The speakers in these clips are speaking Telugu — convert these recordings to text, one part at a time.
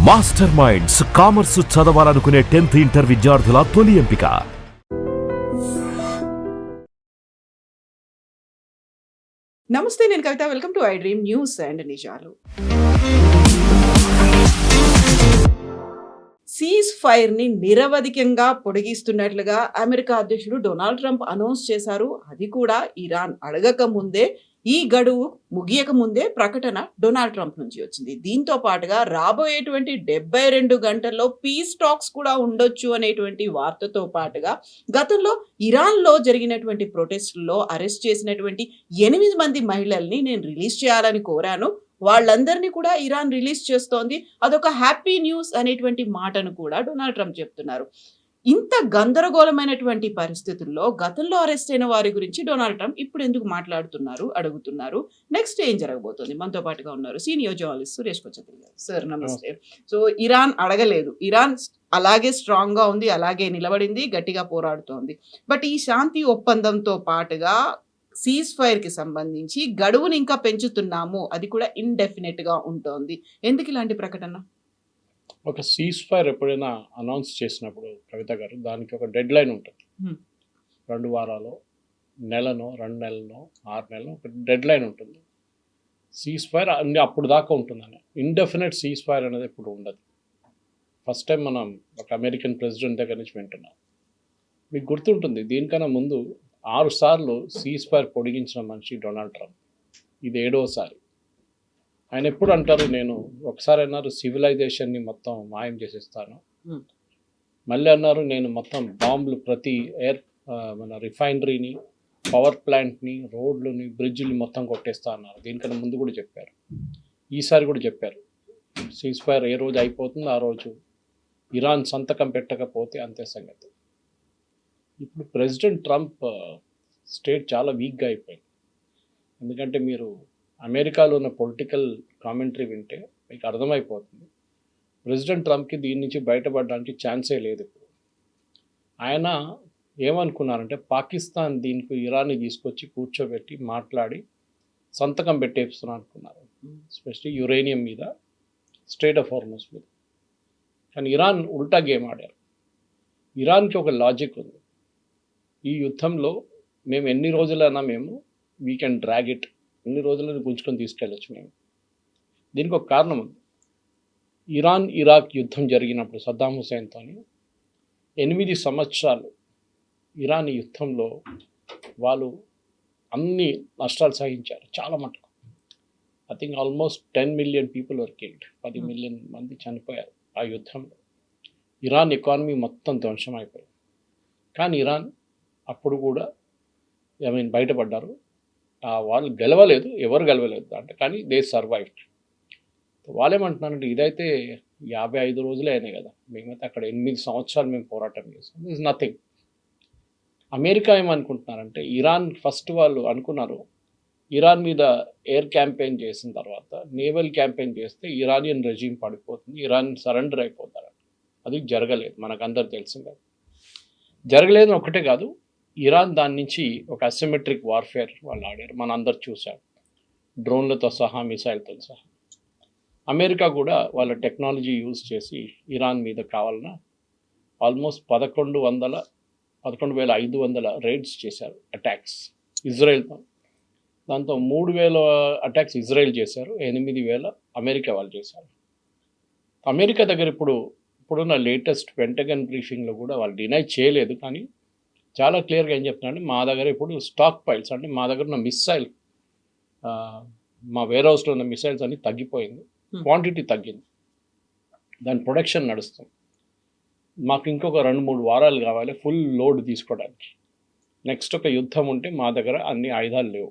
మాస్టర్ మైండ్స్ కామర్స్ చదవాలనుకునే 10th ఇంటర్ విద్యార్థుల తొలి ఎంపిక. నమస్తే, నేను Kavitha. Welcome to iDream news and నిజాలు. సీజ్ ఫైర్ ని నిరవధికంగా పొడిగిస్తున్నట్లుగా అమెరికా అధ్యక్షుడు డొనాల్డ్ ట్రంప్ అనౌన్స్ చేశారు. అది కూడా ఇరాన్ అడగక ముందే, ఈ గడువు ముగియక ముందే ప్రకటన డొనాల్డ్ ట్రంప్ నుంచి వచ్చింది. దీంతో పాటుగా రాబోయేటువంటి 72 గంటల్లో పీస్ టాక్స్ కూడా ఉండొచ్చు అనేటువంటి వార్తతో పాటుగా గతంలో ఇరాన్లో జరిగినటువంటి ప్రొటెస్టుల్లో అరెస్ట్ చేసినటువంటి 8 మంది మహిళల్ని నేను రిలీజ్ చేయాలని కోరాను. వాళ్ళందరినీ కూడా ఇరాన్ రిలీజ్ చేస్తోంది. అదొక హ్యాపీ న్యూస్ అనేటువంటి మాటను కూడా డొనాల్డ్ ట్రంప్ చెప్తున్నారు. ఇంత గందరగోళమైనటువంటి పరిస్థితుల్లో గతంలో అరెస్ట్ అయిన వారి గురించి డొనాల్డ్ ట్రంప్ ఇప్పుడు ఎందుకు మాట్లాడుతున్నారు, అడుగుతున్నారు. నెక్స్ట్ ఏం జరగబోతోంది? మనతో పాటుగా ఉన్నారు సీనియర్ జర్నలిస్ట్ సురేష్ కొచ్చత్రి గారు. సార్ నమస్తే. సో ఇరాన్ అడగలేదు, ఇరాన్ అలాగే స్ట్రాంగ్ గా ఉంది, అలాగే నిలబడింది, గట్టిగా పోరాడుతోంది. బట్ ఈ శాంతి ఒప్పందంతో పాటుగా సీజ్ ఫైర్ కి సంబంధించి గడువుని ఇంకా పెంచుతున్నాము, అది కూడా ఇండెఫినెట్ గా ఉంటుంది. ఎందుకు ఇలాంటి ప్రకటన? ఒక సీజ్ ఫైర్ ఎప్పుడైనా అనౌన్స్ చేసినప్పుడు కవిత గారు, దానికి ఒక డెడ్ లైన్ ఉంటుంది. 2 వారాలు, నెలనో, 2 నెలలనో, 6 నెలలో ఒక డెడ్ లైన్ ఉంటుంది. సీజ్ ఫైర్ అన్ని అప్పుడు దాకా ఉంటుందని. ఇండెఫినెట్ సీజ్ ఫైర్ అనేది ఇప్పుడు ఉండదు. ఫస్ట్ టైం మనం ఒక అమెరికన్ ప్రెసిడెంట్ దగ్గర నుంచి వింటున్నాం. మీకు గుర్తుంటుంది, దీనికన్నా ముందు 6 సార్లు సీజ్ ఫైర్ పొడిగించిన మనిషి డొనాల్డ్ ట్రంప్. ఇది 7వసారి. ఆయన ఎప్పుడు అంటారు, నేను ఒకసారి అన్నారు సివిలైజేషన్ని మొత్తం మాయం చేసేస్తాను, మళ్ళీ అన్నారు నేను మొత్తం బాంబులు ప్రతి మన రిఫైనరీని, పవర్ ప్లాంట్ని, రోడ్లని, బ్రిడ్జ్ని మొత్తం కొట్టేస్తా అన్నారు. దీనికన్నా ముందు కూడా చెప్పారు, ఈసారి కూడా చెప్పారు. సీజ్ ఫైర్ ఏ రోజు అయిపోతుందో ఆ రోజు ఇరాన్ సంతకం పెట్టకపోతే అంతే సంగతి. ఇప్పుడు ప్రెసిడెంట్ ట్రంప్ స్టేట్ చాలా వీక్గా అయిపోయింది. ఎందుకంటే మీరు అమెరికాలో ఉన్న పొలిటికల్ కామెంటరీ వింటే మీకు అర్థమైపోతుంది, ప్రెసిడెంట్ ట్రంప్కి దీని నుంచి బయటపడడానికి ఛాన్సే లేదు. ఇప్పుడు ఆయన ఏమనుకున్నారంటే పాకిస్తాన్ దీనికి ఇరాన్ని తీసుకొచ్చి కూర్చోబెట్టి మాట్లాడి సంతకం పెట్టేస్తున్నా అనుకున్నారు, ఎస్పెషలీ యురేనియం మీద, స్ట్రెయిట్ ఆఫ్ హార్మస్ మీద. కానీ ఇరాన్ ఉల్టా గేమ్ ఆడారు. ఇరాన్కి ఒక లాజిక్ ఉంది, ఈ యుద్ధంలో మేము ఎన్ని రోజులైనా వీ కెన్ డ్రాగ్ ఇట్, ఎన్ని రోజులను గుంజుకొని తీసుకెళ్ళచ్చు మేము. దీనికి ఒక కారణం ఉంది. ఇరాన్ ఇరాక్ యుద్ధం జరిగినప్పుడు సద్దాం హుసేన్తో 8 సంవత్సరాలు ఇరాన్ యుద్ధంలో వాళ్ళు అన్ని నష్టాలు సహించారు, చాలా మటుకు. I think almost 10 million people were killed, 10 million మంది చనిపోయారు ఆ యుద్ధంలో. ఇరాన్ ఎకానమీ మొత్తం ధ్వంసం అయిపోయింది. కానీ ఇరాన్ అప్పుడు కూడా బయటపడ్డారు. వాళ్ళు గెలవలేదు, ఎవరు గెలవలేదు అంటే, కానీ దే సర్వైవ్డ్. వాళ్ళేమంటున్నారంటే ఇదైతే 55 రోజులే అయినాయి కదా, మేమైతే అక్కడ 8 సంవత్సరాలు మేము పోరాటం చేస్తాం, ఇస్ నథింగ్. అమెరికా ఏమనుకుంటున్నారంటే, ఇరాన్ ఫస్ట్ వాళ్ళు అనుకున్నారు ఇరాన్ మీద ఎయిర్ క్యాంపెయిన్ చేసిన తర్వాత నేవల్ క్యాంపెయిన్ చేస్తే ఇరానియన్ రెజీమ్ పడిపోతుంది, ఇరాన్ సరెండర్ అయిపోతారు. అది జరగలేదు, మనకు అందరు తెలిసింది కదా. జరగలేదు ఒకటే కాదు, ఇరాన్ దాని నుంచి ఒక అసిమెట్రిక్ వార్ఫేర్ వాళ్ళు ఆడారు, మన అందరు చూసారు, డ్రోన్లతో సహా, మిసైల్తో సహా. అమెరికా కూడా వాళ్ళ టెక్నాలజీ యూజ్ చేసి ఇరాన్ మీద కావాలన్నా ఆల్మోస్ట్ 11,500 రైడ్స్ చేశారు, అటాక్స్ ఇజ్రాయెల్తో. దాంతో 3,000 అటాక్స్ ఇజ్రాయెల్ చేశారు, 8,000 అమెరికా వాళ్ళు చేశారు. అమెరికా దగ్గర ఇప్పుడున్న లేటెస్ట్ పెంటగన్ బ్రీఫింగ్లో కూడా వాళ్ళు డినై చేయలేదు, కానీ చాలా క్లియర్గా ఏం చెప్తున్నారంటే, మా దగ్గర ఇప్పుడు స్టాక్ పైల్స్, అంటే మా దగ్గర ఉన్న మిసైల్, మా వేర్ హౌస్లో ఉన్న మిసైల్స్ అన్ని తగ్గిపోయింది, క్వాంటిటీ తగ్గింది, దాని ప్రొడక్షన్ నడుస్తుంది. మాకు ఇంకొక 2-3 వారాలు కావాలి ఫుల్ లోడ్ తీసుకోవడానికి. నెక్స్ట్ ఒక యుద్ధం ఉంటే మా దగ్గర అన్ని ఆయుధాలు లేవు,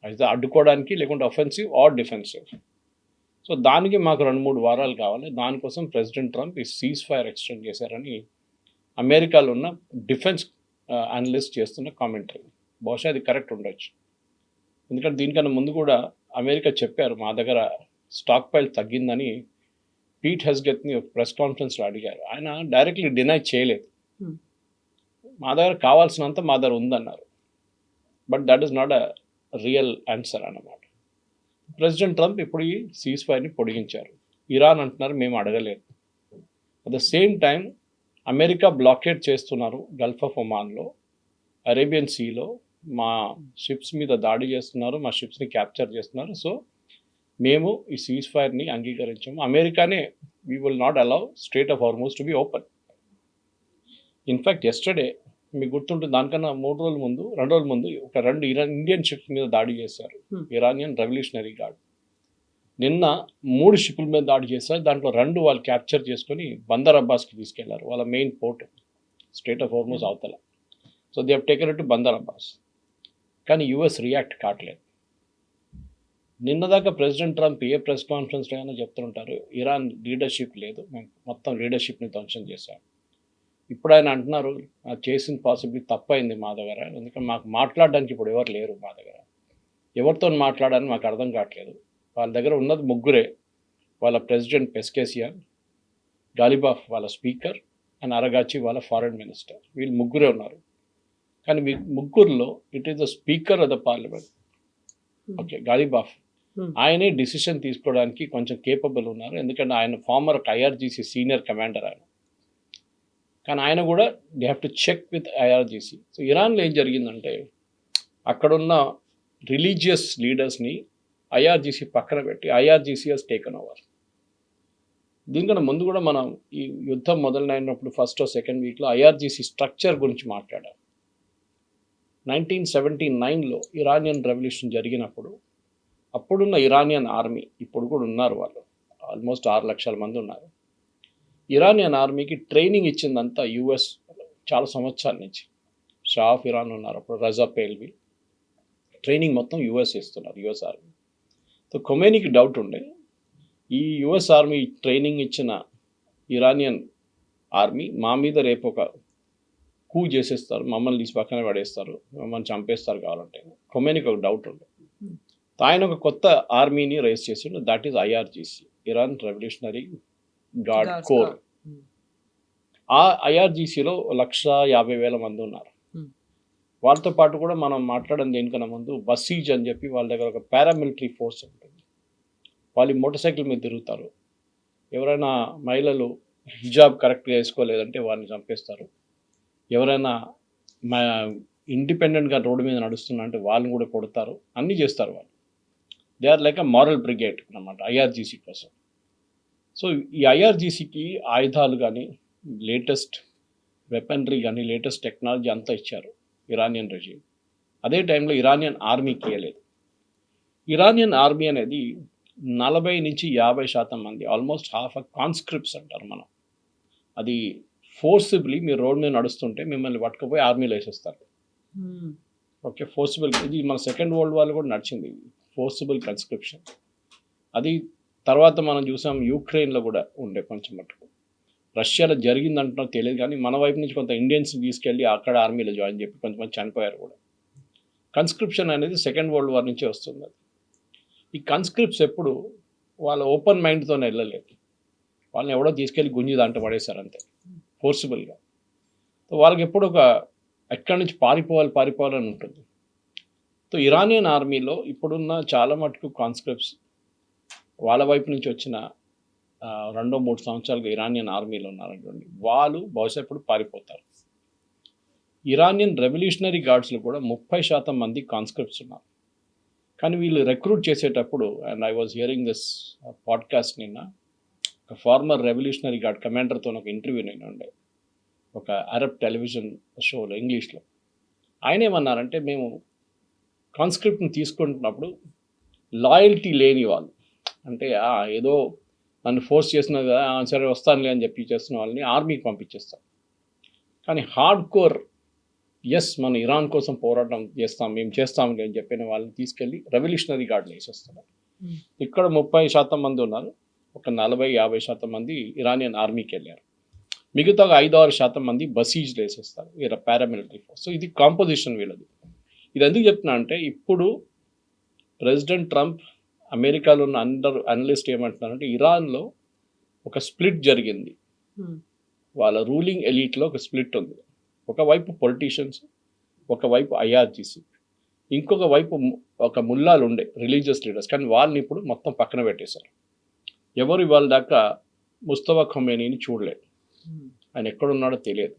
అయితే అడ్డుకోవడానికి, లేకుంటే అఫెన్సివ్ ఆర్ డిఫెన్సివ్. సో దానికి మాకు 2-3 వారాలు కావాలి. దానికోసం ప్రెసిడెంట్ ట్రంప్ ఈ సీజ్ ఫైర్ ఎక్స్టెండ్ చేశారని అమెరికాలో ఉన్న డిఫెన్స్ అనలిస్ట్ చేస్తున్న కామెంటరీ. బహుశా అది కరెక్ట్ ఉండొచ్చు, ఎందుకంటే దీనికన్నా ముందు కూడా అమెరికా చెప్పారు మా దగ్గర స్టాక్ పైల్ తగ్గిందని. పీట్ హెస్గెత్ని ఒక ప్రెస్ కాన్ఫరెన్స్లో అడిగారు, ఆయన డైరెక్ట్లీ డినై చేయలేదు, మా దగ్గర కావాల్సినంత మా దగ్గర ఉందన్నారు. But that is not a real answer అన్నమాట. ప్రెసిడెంట్ ట్రంప్ ఇప్పుడు ఈ సీజ్ ఫైర్ని పొడిగించారు. ఇరాన్ అంటున్నారు మేము అడగలేదు. At the same time America blockade చేస్తున్నారు గల్ఫ్ ఆఫ్ ఒమాన్లో, అరేబియన్ సీలో మా షిప్స్ మీద దాడి చేస్తున్నారు, మా షిప్స్ని క్యాప్చర్ చేస్తున్నారు. సో మేము ఈ సీజ్ ఫైర్ని అంగీకరించాము. అమెరికానే we will not allow straight of Hormuz to be open. In fact yesterday మీకు గుర్తుంటుంది, దానికన్నా 2 రోజుల ముందు ఒక 2 ఇండియన్ షిప్స్ మీద దాడి చేశారు, ఇరానియన్ రెవల్యూషనరీ గార్డ్. నిన్న 3 షిప్ల మీద దాడి చేశారు. దాంట్లో 2 వాళ్ళు క్యాప్చర్ చేసుకొని బందర్ అబ్బాస్కి తీసుకెళ్లారు, వాళ్ళ main port strait of Hormuz అవతల. So they have taken it to Bandar Abbas. కానీ యూఎస్ రియాక్ట్ కావట్లేదు. నిన్నదాకా ప్రెసిడెంట్ ట్రంప్ ఏ ప్రెస్ కాన్ఫరెన్స్లో అయినా చెప్తుంటారు ఇరాన్ లీడర్షిప్ లేదు, మేము మొత్తం లీడర్షిప్ని ధ్వంసం చేశాం. ఇప్పుడు ఆయన అంటున్నారు చేసిన పాసిబిలిటీ తప్పైంది మా దగ్గర, ఎందుకంటే మాకు మాట్లాడడానికి ఇప్పుడు ఎవరు లేరు మా దగ్గర, ఎవరితో మాట్లాడాలని మాకు అర్థం కావట్లేదు. వాళ్ళ దగ్గర ఉన్నది 3, వాళ్ళ ప్రెసిడెంట్ పెస్కేసియన్, గాలిబాఫ్ వాళ్ళ స్పీకర్, అండ్ అరగాచి వాళ్ళ ఫారెన్ మినిస్టర్. వీళ్ళు 3 ఉన్నారు. కానీ 3లో it is the speaker of the parliament, okay, Ghalibaf. ఆయనే డిసిషన్ తీసుకోవడానికి కొంచెం కేపబుల్ ఉన్నారు, ఎందుకంటే ఆయన ఫార్మర్ ఐఆర్జీసీ సీనియర్ కమాండర్ ఆయన. కానీ ఆయన కూడా they have to check with IRGC. So ఇరాన్లో ఏం జరిగిందంటే అక్కడున్న రిలీజియస్ లీడర్స్ని ఐఆర్జీసీ పక్కన పెట్టి ఐఆర్జీసీ హస్ టేకన్ ఓవర్. దీనికన్నా ముందు కూడా మనం ఈ యుద్ధం మొదలైనప్పుడు ఫస్ట్ సెకండ్ వీక్లో ఐఆర్జీసీ స్ట్రక్చర్ గురించి మాట్లాడాం. 1979లో ఇరానియన్ రెవల్యూషన్ జరిగినప్పుడు అప్పుడున్న ఇరానియన్ ఆర్మీ, ఇప్పుడు కూడా ఉన్నారు వాళ్ళు, ఆల్మోస్ట్ 6 లక్షల మంది ఉన్నారు. ఇరానియన్ ఆర్మీకి ట్రైనింగ్ ఇచ్చిందంతా యుఎస్ చాలా సంవత్సరాల నుంచి. షా ఆఫ్ ఇరాన్ ఉన్నారు అప్పుడు, రజా పేల్వి, ట్రైనింగ్ మొత్తం యుఎస్ ఇస్తున్నారు, యుఎస్ ఆర్మీ. సో ఖొమేనీకి డౌట్ ఉండే ఈ యుఎస్ ఆర్మీ ట్రైనింగ్ ఇచ్చిన ఇరానియన్ ఆర్మీ మా మీద రేపు ఒక కూ చేసేస్తారు, మమ్మల్ని తీసి పక్కన పడేస్తారు, మమ్మల్ని చంపేస్తారు కావాలంటే. ఖొమేనీకి ఒక డౌట్ ఉండే. ఆయన ఒక కొత్త ఆర్మీని రేస్ చేసిండు, that is IRGC, Iran revolutionary guard corps. ఆ ఐఆర్జీసీలో 150,000 మంది ఉన్నారు. వాళ్ళతో పాటు కూడా మనం మాట్లాడడం దేనికన్నా ముందు బసీజ్ అని చెప్పి వాళ్ళ దగ్గర ఒక పారామిలిటరీ ఫోర్స్ ఉంటుంది. వాళ్ళు మోటార్ సైకిల్ మీద తిరుగుతారు. ఎవరైనా మహిళలు హిజాబ్ కరెక్ట్గా వేసుకోలేదంటే వారిని చంపేస్తారు. ఎవరైనా ఇండిపెండెంట్గా రోడ్డు మీద నడుస్తున్నా అంటే వాళ్ళని కూడా కొడతారు, అన్నీ చేస్తారు వాళ్ళు. They are like a moral brigade అన్నమాట ఐఆర్జీసీ కోసం. సో ఈ ఐఆర్జీసీకి ఆయుధాలు కానీ, లేటెస్ట్ వెపనరీ కానీ, లేటెస్ట్ టెక్నాలజీ అంతా ఇచ్చారు ఇరానియన్ రెజీమ్. అదే టైంలో ఇరానియన్ ఆర్మీకి ఇవ్వలేదు. ఇరానియన్ ఆర్మీ అనేది 40 నుంచి 50% మంది, ఆల్మోస్ట్ హాఫ్ కాన్స్క్రిప్ట్స్ అంటారు మనం. అది ఫోర్సిబుల్లీ మీరు రోడ్ మీద నడుస్తుంటే మిమ్మల్ని పట్టుకుపోయి ఆర్మీలో వేసేస్తారు. Okay, forcible. ఇది మన సెకండ్ వరల్డ్ వార్ కూడా నడిచింది, ఫోర్సిబుల్ కన్స్క్రిప్షన్. అది తర్వాత మనం చూసాం యూక్రెయిన్లో కూడా ఉండే కొంచెం మటుకు. రష్యాలో జరిగిందంటున్నా తెలియదు, కానీ మన వైపు నుంచి కొంత ఇండియన్స్ తీసుకెళ్ళి అక్కడ ఆర్మీలో జాయిన్ చెప్పి కొంతమంది చనిపోయారు కూడా. కన్స్క్రిప్షన్ అనేది సెకండ్ వరల్డ్ వార్ నుంచే వస్తుంది. అది ఈ కన్స్క్రిప్ట్స్ ఎప్పుడు వాళ్ళ ఓపెన్ మైండ్తోనే వెళ్ళలేదు, వాళ్ళని ఎవడో తీసుకెళ్ళి గుంజి దాంట్లో పడేశారు అంతే, ఫోర్సిబుల్గా. సో వాళ్ళకి ఎప్పుడు ఒక ఎక్కడి నుంచి పారిపోవాలని ఉంటుంది. సో ఇరానియన్ ఆర్మీలో ఇప్పుడున్న చాలా మటుకు కాన్స్క్రిప్ట్స్ వాళ్ళ వైపు నుంచి వచ్చిన 2-3 సంవత్సరాలుగా ఇరానియన్ ఆర్మీలో ఉన్నారనుకోండి, వాళ్ళు బహుశా ఇప్పుడు పారిపోతారు. ఇరానియన్ రెవల్యూషనరీ గార్డ్స్లో కూడా 30% మంది కాన్స్క్రిప్ట్స్ ఉన్నారు. కానీ వీళ్ళు రిక్రూట్ చేసేటప్పుడు, and I was hearing this podcast నిన్న, ఒక ఫార్మర్ రెవల్యూషనరీ గార్డ్ కమాండర్తో ఒక ఇంటర్వ్యూ నేను ఉండే ఒక అరబ్ టెలివిజన్ షోలో ఇంగ్లీష్లో. ఆయన ఏమన్నారంటే, మేము కాన్స్క్రిప్ట్ని తీసుకుంటున్నప్పుడు లాయల్టీ లేని వాళ్ళు, అంటే ఏదో నన్ను ఫోర్స్ చేసిన కదా సరే వస్తానులే అని చెప్పి చేస్తున్న వాళ్ళని ఆర్మీకి పంపించేస్తాం. కానీ హార్డ్ కోర్ ఎస్ మనం ఇరాన్ కోసం పోరాటం చేస్తాం, మేము చేస్తాంలే అని చెప్పిన వాళ్ళని తీసుకెళ్ళి రెవల్యూషనరీ గార్డులు వేసేస్తున్నారు. ఇక్కడ 30% మంది ఉన్నారు, ఒక 40-50% మంది ఇరానియన్ ఆర్మీకి వెళ్ళారు. మిగతా 5-6% మంది బసీజ్లు వేసేస్తారు, వీళ్ళ పారామిలిటరీ ఫోర్స్. సో ఇది కాంపోజిషన్ వీళ్ళది. ఇది ఎందుకు చెప్తున్నా అంటే, ఇప్పుడు ప్రెసిడెంట్ ట్రంప్, అమెరికాలో ఉన్న అందరు అనలిస్ట్ ఏమంటున్నారంటే, ఇరాన్లో ఒక స్ప్లిట్ జరిగింది, వాళ్ళ రూలింగ్ ఎలీట్లో ఒక స్ప్లిట్ ఉంది. ఒకవైపు పొలిటీషియన్స్, ఒకవైపు ఐఆర్జీసీ, ఇంకొక వైపు ఒక ముల్లాలు ఉండే రిలీజియస్ లీడర్స్, కానీ వాళ్ళని ఇప్పుడు మొత్తం పక్కన పెట్టేశారు. ఎవరు ఇవాళ దాకా ముస్తఫా ఖొమేనీని చూడలేదు. ఆయన ఎక్కడున్నాడో తెలియదు.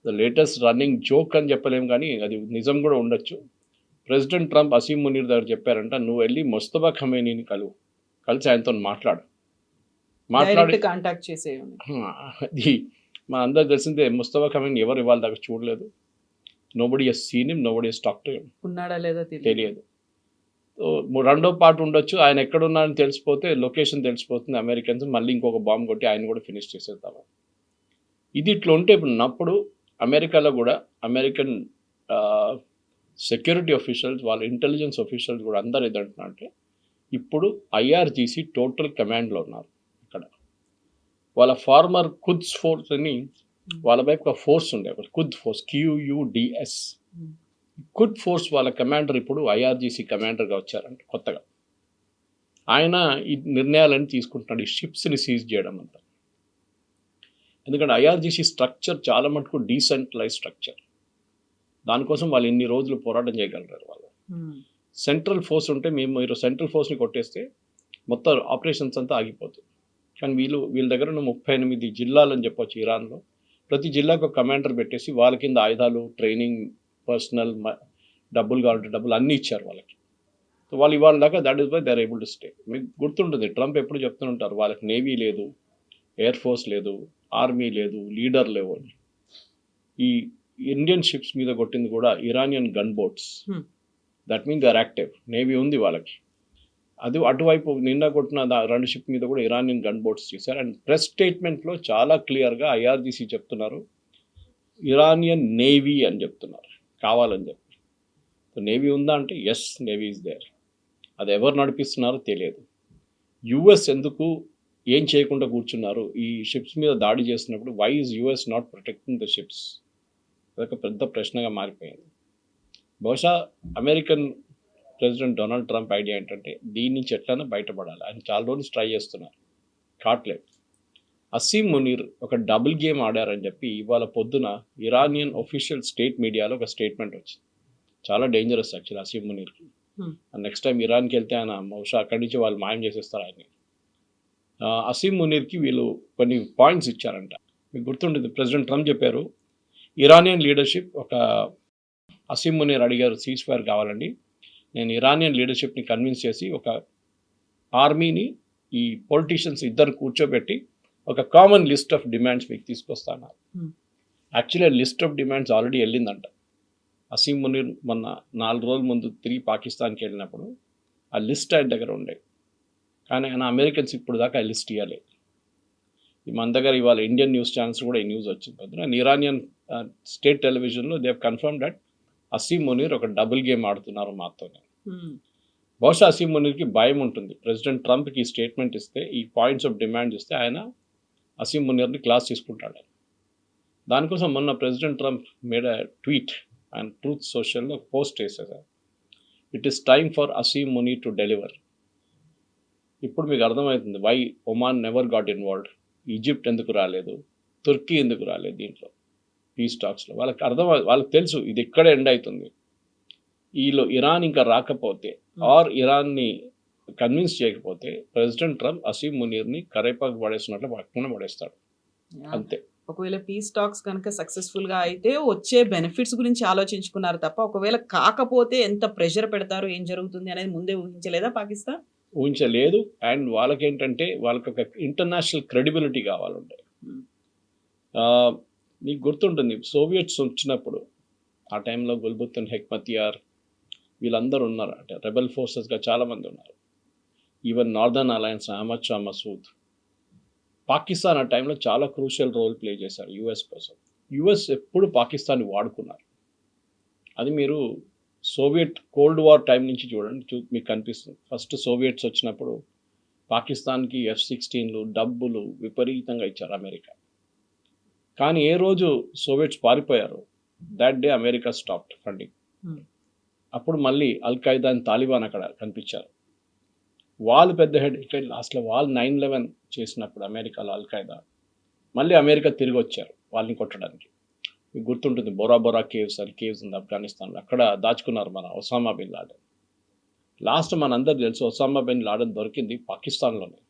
ద లేటెస్ట్ రన్నింగ్ జోక్ అని చెప్పలేము, కానీ అది నిజం కూడా ఉండొచ్చు. ప్రెసిడెంట్ ట్రంప్ అసీం మునీర్ దగ్గర చెప్పారంట, నువ్వు వెళ్ళి ముస్తఫా ఖొమేనీని కలిసి ఆయనతో మాట్లాడి కాంటాక్ట్ చేసే. అది మా అందరికి తెలిసిందే, ముస్తఫా ఖొమేనీ ఎవరు ఇవాళ దాకా చూడలేదు. Nobody has seen him, nobody has talked to him. ఉన్నాడా లేదా తెలియదు. రెండో పార్ట్ ఉండొచ్చు, ఆయన ఎక్కడున్నారని తెలిసిపోతే లొకేషన్ తెలిసిపోతుంది, అమెరికన్స్ మళ్ళీ ఇంకొక బాంబు కొట్టి ఆయన కూడా ఫినిష్ చేసేద్దాం. ఇది ఇట్లా ఉంటే ఇప్పుడు అమెరికాలో కూడా అమెరికన్ సెక్యూరిటీ ఆఫీషియల్స్, వాళ్ళ ఇంటెలిజెన్స్ ఆఫీషియల్స్ కూడా అందరు ఏదంటున్నారంటే ఇప్పుడు IRGC టోటల్ కమాండ్లో ఉన్నారు. ఇక్కడ వాళ్ళ ఫార్మర్ కుద్స్ ఫోర్స్ అని వాళ్ళ వైపు ఒక ఫోర్స్ ఉండే, కుద్ ఫోర్స్, QUDS. కుడ్ ఫోర్స్ వాళ్ళ కమాండర్ ఇప్పుడు IRGC కమాండర్గా వచ్చారంట కొత్తగా. ఆయన ఈ నిర్ణయాలన్నీ తీసుకుంటున్నాడు, ఈ షిప్స్ని సీజ్ చేయడం అంతా. ఎందుకంటే IRGC స్ట్రక్చర్ చాలా మటుకు డీసెంట్రలైజ్ స్ట్రక్చర్. దానికోసం వాళ్ళు ఇన్ని రోజులు పోరాటం చేయగలరు. వాళ్ళు సెంట్రల్ ఫోర్స్ ఉంటే మీరు సెంట్రల్ ఫోర్స్ని కొట్టేస్తే మొత్తం ఆపరేషన్స్ అంతా ఆగిపోతుంది. కానీ వీళ్ళ దగ్గర ఉన్న 38 జిల్లాలు అని చెప్పొచ్చు ఇరాన్లో. ప్రతి జిల్లాకు ఒక కమాండర్ పెట్టేసి వాళ్ళ కింద ఆయుధాలు, ట్రైనింగ్, పర్సనల్, డబ్బులు కావాలంటే డబ్బులు అన్నీ ఇచ్చారు వాళ్ళకి. సో వాళ్ళు ఇవాళ దాకా that is why they are able to stay. మీకు గుర్తుంటుంది, ట్రంప్ ఎప్పుడు చెప్తుంటారు వాళ్ళకి నేవీ లేదు, ఎయిర్ ఫోర్స్ లేదు, ఆర్మీ లేదు, లీడర్ లేవు అని. ఈ ఇండియన్ షిప్స్ మీద కొట్టింది కూడా Iranian gun boats. That mean they are active. Navy ఉంది వాళ్ళకి. అది అటువైపు నిన్న కొట్టిన 2 షిప్ మీద కూడా ఇరానియన్ గన్ బోట్స్ చేశారు. అండ్ ప్రెస్ స్టేట్మెంట్లో చాలా క్లియర్గా IRGC చెప్తున్నారు, ఇరానియన్ నేవీ అని చెప్తున్నారు కావాలని చెప్పి. సో నేవీ ఉందా అంటే ఎస్, నేవీ ఈజ్ దేర్. అది ఎవరు నడిపిస్తున్నారో తెలియదు. US ఎందుకు ఏం చేయకుండా కూర్చున్నారు ఈ షిప్స్ మీద దాడి చేస్తున్నప్పుడు? Why is US not protecting the ships? అదొక పెద్ద ప్రశ్నగా మారిపోయింది. బహుశా American president Donald Trump idea ఏంటంటే దీని నుంచి ఎట్లైనా బయటపడాలి. ఆయన చాలా రోజులు ట్రై చేస్తున్నారు, కాట్లేదు. అసీం మునీర్ ఒక డబుల్ గేమ్ ఆడారని చెప్పి ఇవాళ పొద్దున ఇరానియన్ ఒఫీషియల్ స్టేట్ మీడియాలో ఒక స్టేట్మెంట్ వచ్చింది. చాలా డేంజరస్ యాక్చువల్లీ అసీం మునీర్కి. నెక్స్ట్ టైం ఇరాన్కి వెళ్తే ఆయన బహుశా అక్కడి నుంచి వాళ్ళు మాయం చేసేస్తారు ఆయన్ని. అసీం మునీర్కి వీళ్ళు కొన్ని పాయింట్స్ ఇచ్చారంట. మీకు గుర్తుంటుంది, ప్రెసిడెంట్ ట్రంప్ చెప్పారు ఇరానియన్ లీడర్షిప్, ఒక అసీం మునీర్ అడిగారు సీజ్ ఫైర్ కావాలండి, నేను ఇరానియన్ లీడర్షిప్ని కన్విన్స్ చేసి ఒక ఆర్మీని, ఈ పొలిటీషియన్స్ ఇద్దరు కూర్చోబెట్టి ఒక కామన్ లిస్ట్ ఆఫ్ డిమాండ్స్ మీకు తీసుకొస్తాను. Actually list of demands already వెళ్ళిందంట. అసీం మునీర్ మొన్న 4 రోజుల ముందు తిరిగి పాకిస్తాన్కి వెళ్ళినప్పుడు ఆ లిస్ట్ ఆయన దగ్గర ఉండే, కానీ ఆయన అమెరికన్స్ ఇప్పుడు దాకా ఆ లిస్ట్ ఇవ్వలేదు. మన దగ్గర ఇవాళ ఇండియన్ న్యూస్ ఛానల్స్ కూడా ఈ న్యూస్ వచ్చింది. అండ్ ఇరానియన్ స్టేట్ టెలివిజన్లో they have confirm that Asim Munir ఒక డబుల్ గేమ్ ఆడుతున్నారు మాతోనే. బహుశా అసీం మునీర్కి భయం ఉంటుంది, ప్రెసిడెంట్ ట్రంప్కి ఈ స్టేట్మెంట్ ఇస్తే, ఈ పాయింట్స్ ఆఫ్ డిమాండ్ ఇస్తే ఆయన అసీం మునీర్ని క్లాస్ తీసుకుంటాడు. దానికోసం మొన్న president Trump made a tweet and Truth సోషల్లో పోస్ట్ చేశారు, it is time for Asim Munir to deliver. ఇప్పుడు మీకు అర్థమవుతుంది why Oman never got involved. Egypt ఎందుకు రాలేదు, తుర్కీ ఎందుకు రాలేదు దీంట్లో పీస్ టాక్స్లో. వాళ్ళకి తెలుసు ఇది ఇక్కడే ఎండ్ అవుతుంది. ఈలో ఇరాన్ ఇంకా రాకపోతే ఆర్ ఇరాన్ని కన్విన్స్ చేయకపోతే ప్రెసిడెంట్ ట్రంప్ అసీం మునీర్ని కరేపాకు పడేస్తున్నట్లు పక్కన పడేస్తాడు అంతే. ఒకవేళ పీస్ టాక్స్ కనుక సక్సెస్ఫుల్ గా అయితే వచ్చే బెనిఫిట్స్ గురించి ఆలోచించుకున్నారు తప్ప, ఒకవేళ కాకపోతే ఎంత ప్రెషర్ పెడతారు, ఏం జరుగుతుంది అనేది ముందే ఊహించలేదా పాకిస్తాన్? ఊహించలేదు. అండ్ వాళ్ళకేంటంటే వాళ్ళకి ఒక ఇంటర్నేషనల్ క్రెడిబిలిటీ కావాలంటే. మీకు గుర్తుంటుంది సోవియట్స్ వచ్చినప్పుడు ఆ టైంలో గుల్బుద్దీన్ హెక్మతియార్ వీళ్ళందరూ ఉన్నారు, అంటే రెబెల్ ఫోర్సెస్గా చాలామంది ఉన్నారు. Even northern alliance Ahmad Shah Massoud. Pakistan ఆ టైంలో చాలా క్రూషియల్ రోల్ ప్లే చేశారు US కోసం. US ఎప్పుడు పాకిస్తాన్ని వాడుకున్నారు. అది మీరు సోవియట్ కోల్డ్ వార్ టైం నుంచి చూడండి, మీకు కనిపిస్తుంది. ఫస్ట్ సోవియట్స్ వచ్చినప్పుడు పాకిస్తాన్కి F-16లు డబ్బులు విపరీతంగా ఇచ్చారు అమెరికా. కానీ ఏ రోజు సోవియట్స్ పారిపోయారు, that day America stopped funding. అప్పుడు మళ్ళీ అల్-ఖైదా అండ్ తాలిబాన్ అక్కడ కనిపించారు. వాళ్ళు పెద్ద హెడ్ ఇక్కడ లాస్ట్లో వాళ్ళు 9/11 చేసినప్పుడు అమెరికాలో అల్-ఖైదా మళ్ళీ అమెరికా తిరిగి వచ్చారు వాళ్ళని కొట్టడానికి. మీకు గుర్తుంటుంది బొరా బొరా కేవ్స్ అని కేవ్స్ ఉంది ఆఫ్ఘనిస్తాన్లో, అక్కడ దాచుకున్నారు మన ఒసామా బిన్ లాడెన్. లాస్ట్ మనందరూ తెలుసు ఒసామా బిన్ లాడెన్ దొరికింది పాకిస్తాన్లోనే.